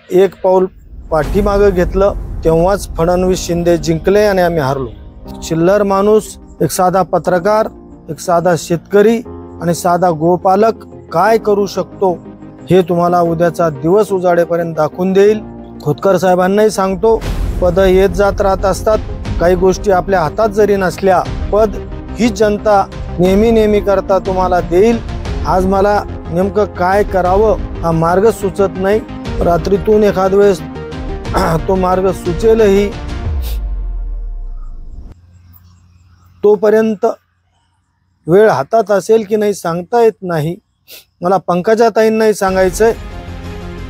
एक पाऊल पाठीमागे घेतलं तेव्हाच फडणवीस शिंदे जिंकले आणि आम्ही हारलो। चिल्लर माणूस, एक साधा पत्रकार, एक साधा शेतकरी आणि साधा गोपालक काय करू शकतो हे तुम्हाला उद्याचा दिवस उजाडेपर्यंत दाखवून देईल। खोतकर साहेबांनाही सांगतो, पद येत जात राहत असतात, काही गोष्टी आपल्या हातात जरी नसल्या, पद ही जनता नेहमी करता तुम्हाला देईल। आज मला नेमकं काय करावं हा मार्ग सुचत नाही। रात्रीतून एखाद वेळेस तो मार्ग सुचेलही, तोपर्यंत वेळ हातात असेल की नाही सांगता येत नाही। मला पंकजाताईंनाही सांगायचंय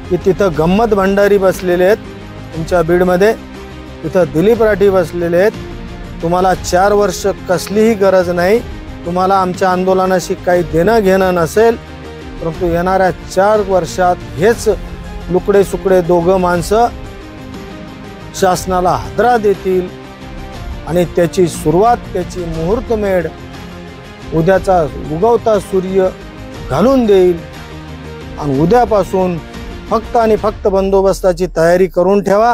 की तिथं गंमत भंडारी बसलेले आहेत तुमच्या बीडमध्ये, तिथं दिलीप राठी बसलेले आहेत। तुम्हाला 4 वर्ष कसलीही गरज नाही, तुम्हाला आमच्या आंदोलनाशी काही देणं घेणं नसेल, परंतु येणाऱ्या 4 वर्षात हेच लुकडे सुकडे दोघं माणसं शासनाला हादरा देतील आणि त्याची सुरुवात, त्याची मुहूर्तमेढ उद्याचा उगवता सूर्य घालून देईल। आणि उद्यापासून फक्त आणि फक्त बंदोबस्ताची तयारी करून ठेवा।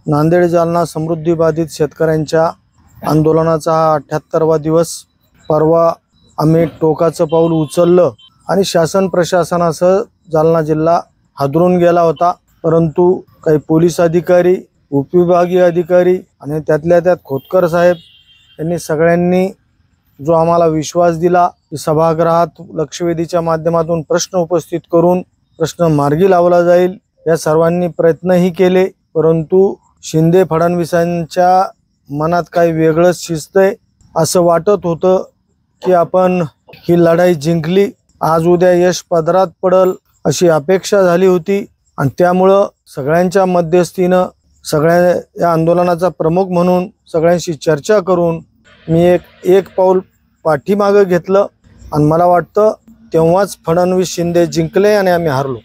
नांदेड जालना समृद्धी बाधित शेतकऱ्यांच्या आंदोलनाचा हा 78वा दिवस। परवा आम्ही टोकाचं पाऊल उचललं आणि शासन प्रशासनासह जालना जिल्हा हादरून गेला होता, परंतु काही पोलीस अधिकारी, उपविभागीय अधिकारी आणि त्यातल्या त्यात खोतकर साहेब यांनी सगळ्यांनी जो आम्हाला विश्वास दिला की सभागृहात लक्षवेधीच्या माध्यमातून प्रश्न उपस्थित करून प्रश्न मार्गी लावला जाईल, या सर्वांनी प्रयत्नही केले, परंतु शिंदे फडणवीसांच्या मनात काही वेगळंच शिजतंय। असं वाटत होतं की आपण ही लढाई जिंकली, आज उद्या यश पदरात पडल अशी अपेक्षा झाली होती। आणि त्यामुळं सगळ्यांच्या मध्यस्थीनं, सगळ्या या आंदोलनाचा प्रमुख म्हणून सगळ्यांशी चर्चा करून मी एक पाऊल पाठीमागे घेतलं आणि मला वाटतं तेव्हाच फडणवीस शिंदे जिंकले आणि आम्ही हारलो।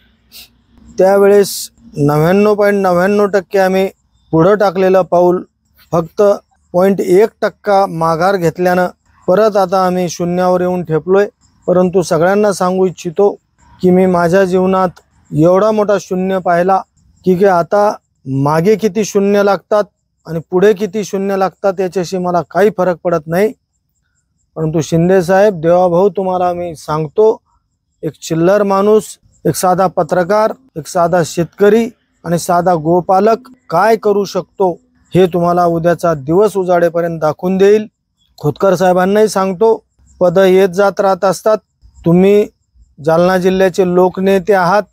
त्यावेळेस 99.99% आम्ही पुढं टाकलेलं पाऊल फक्त 0.1% माघार घेतल्यानं परत आता आम्ही शून्यावर येऊन ठेपलोय। परंतु सगळ्यांना सांगू इच्छितो की मी माझ्या जीवनात एवढा मोठा शून्य पाहिला की आता मागे किती शून्य लागतात आणि पुढे किती शून्य लागतात याच्याशी मला काही फरक पडत नाही। परंतु शिंदे साहेब, देवाभाऊ, तुम्हाला मी सांगतो, एक चिल्लर माणूस, एक साधा पत्रकार, एक साधा शेतकरी आणि साधा गोपालक काय करू शकतो हे तुम्हाला उद्याचा दिवस उजाडेपर्यंत दाखवून देईल। खोतकर साहेबांनाही सांगतो, पद येत जात राहत असतात, तुम्ही जालना जिल्ह्याचे लोकनेते आहात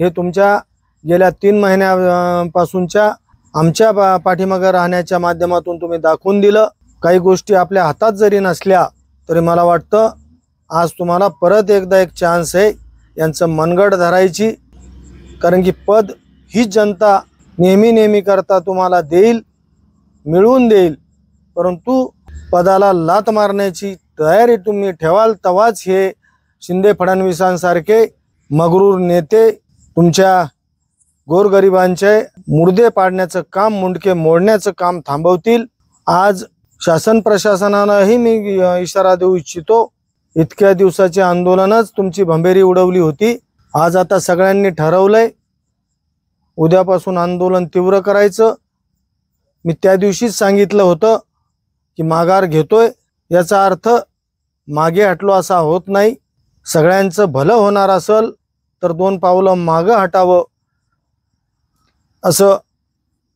हे तुमच्या गेल्या 3 महिन्यापासूनच्या आमच्या पाठीमागे राहण्याच्या माध्यमातून तुम्ही दाखवून दिलं। काही गोष्टी आपल्या हातात जरी नसल्या तरी मला वाटतं आज तुम्हाला परत एकदा एक चान्स आहे यांचं मनगड धरायची, कारण की पद ही जनता नेहमी करता तुम्हाला देईल, मिळवून देईल, परंतु पदाला लात मारण्याची तयारी तुम्ही ठेवाल तेव्हाच हे शिंदे फडणवीसांसारखे मगरूर नेते तुमच्या गोरगरिबांचे मुर्दे पाडण्याचं काम, मुंडके मोडण्याचं काम थांबवतील। आज शासन प्रशासनालाही मी इशारा देऊ इच्छितो, इतक्या दिवसाचे आंदोलनच तुमची भंबेरी उडवली होती, आज आता सगळ्यांनी ठरवलंय उद्यापासून आंदोलन तीव्र करायचं। मी त्या दिवशीच सांगितलं होतं की माघार घेतोय, याचा अर्थ मागे हटलो असा होत नाही। सगळ्यांचं भलं होणार असेल तर 2 पावलं मागं हटावं असं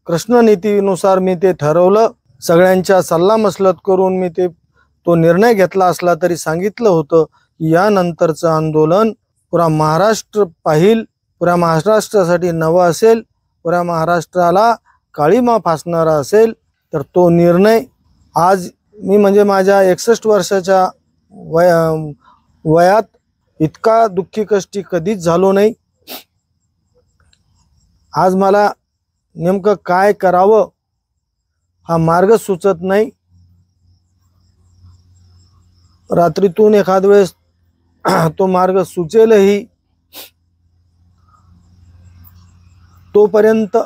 कृष्णनीतीनुसार मी ते ठरवलं। सगळ्यांच्या सल्लामसलत करून मी तो निर्णय घेतला असला तरी सांगितलं होतं की यानंतरचं आंदोलन पुरा महाराष्ट्र पाहिल, पुऱ्या महाराष्ट्रासाठी नवं असेल, पुऱ्या महाराष्ट्राला काळीमा फासणारा असेल। तर तो निर्णय आज मी म्हणजे माझ्या 61 वर्षाच्या वयात इतका दुःखी कष्टी कधीच झालो नाही। आज मला नेमकं काय करावं हा मार्ग सुचत नाही। रात्रीतून एखाद वेळेस तो मार्ग सुचेलही, तोपर्यंत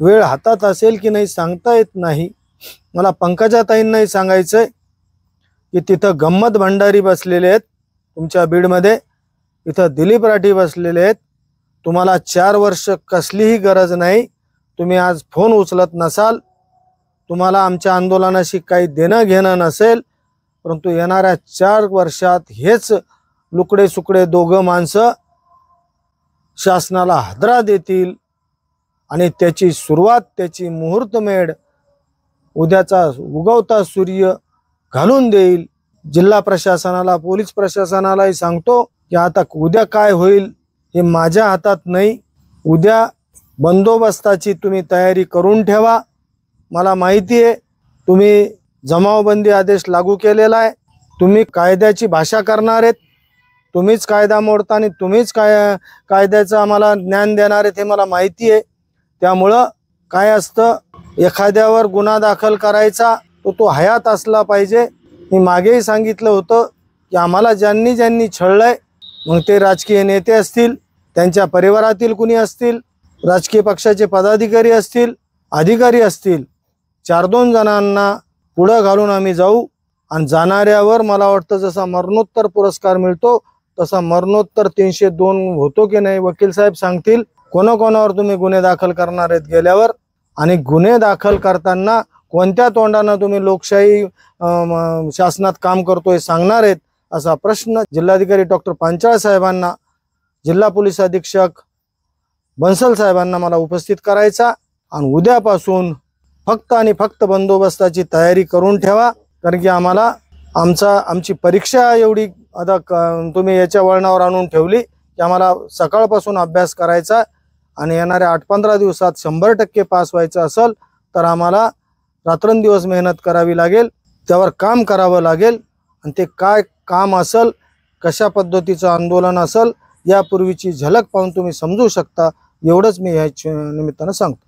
वेळ हातात असेल की नाही सांगता येत नाही। मला पंकजाताईंनाही सांगायचंय की तिथं गंमत भंडारी बसलेले आहेत तुमच्या बीडमध्ये इथं दिलीप राठी बसलेले आहेत. तुम्हाला 4 वर्ष कसलीही गरज नाही. तुम्ही आज फोन उचलत नसाल, तुम्हाला आमच्या आंदोलनाशी काही देणं घेणं नसेल, परंतु येणाऱ्या 4 वर्षात हेच लुकडे सुकडे दोघं माणसं शासनाला हादरा देतील आणि त्याची सुरुवात, त्याची मुहूर्तमेढ उद्याचा उगवता सूर्य घालून देईल. जिल्हा प्रशासनाला, पोलीस प्रशासनालाही सांगतो की आता उद्या काय होईल हे माझ्या हातात नाही. उद्या बंदोबस्ताची तुम्ही तयारी करून ठेवा. मला माहिती आहे तुम्ही जमावबंदी आदेश लागू केलेला आहे. तुम्ही कायद्याची भाषा करणार आहेत. तुम्हीच कायदा मोडता आणि तुम्हीच कायद्याचं आम्हाला ज्ञान देणार आहेत हे मला माहिती आहे. त्यामुळं काय असतं, एखाद्यावर गुन्हा दाखल करायचा तो हयात असला पाहिजे. मी मागेही सांगितलं होतं की आम्हाला ज्यांनी ज्यांनी छळलंय, मग ते राजकीय नेते असतील, त्यांच्या परिवारातील कुणी असतील, राजकीय पक्षाचे पदाधिकारी असतील, अधिकारी असतील, 4-2 जणांना पुढं घालून आम्ही जाऊ. आणि जाणाऱ्यावर मला वाटतं जसा मरणोत्तर पुरस्कार मिळतो तसा मरणोत्तर 302 होतो की नाही वकील साहेब सांगतील. कोणाकोणावर तुम्ही गुन्हे दाखल करणार आहेत गेल्यावर, आणि गुन्हे दाखल करताना कोणत्या तोंडानं तुम्ही लोकशाही शासनात काम करतोय सांगणार आहेत, असा प्रश्न जिल्हाधिकारी डॉक्टर पांचाळ साहेबांना, जिल्हा पोलीस अधीक्षक बन्सल साहेबांना मला उपस्थित करायचा. आणि उद्यापासून फक्त आणि फक्त बंदोबस्ताची तयारी करून ठेवा. कारण की आम्हाला आमची परीक्षा एवढी आता तुम्ही याच्या वळणावर आणून ठेवली की आम्हाला सकाळपासून अभ्यास करायचा आणि येणाऱ्या 8-15 दिवसात 100% पास व्हायचं असेल तर आम्हाला रात्रंदिवस मेहनत करावी लागेल, त्यावर काम करावं लागेल. आणि ते काय काम असेल, कशा पद्धतीचं आंदोलन असेल, यापूर्वीची झलक पाहून तुम्ही समजू शकता. एवढंच मी या निमित्तानं सांगतो.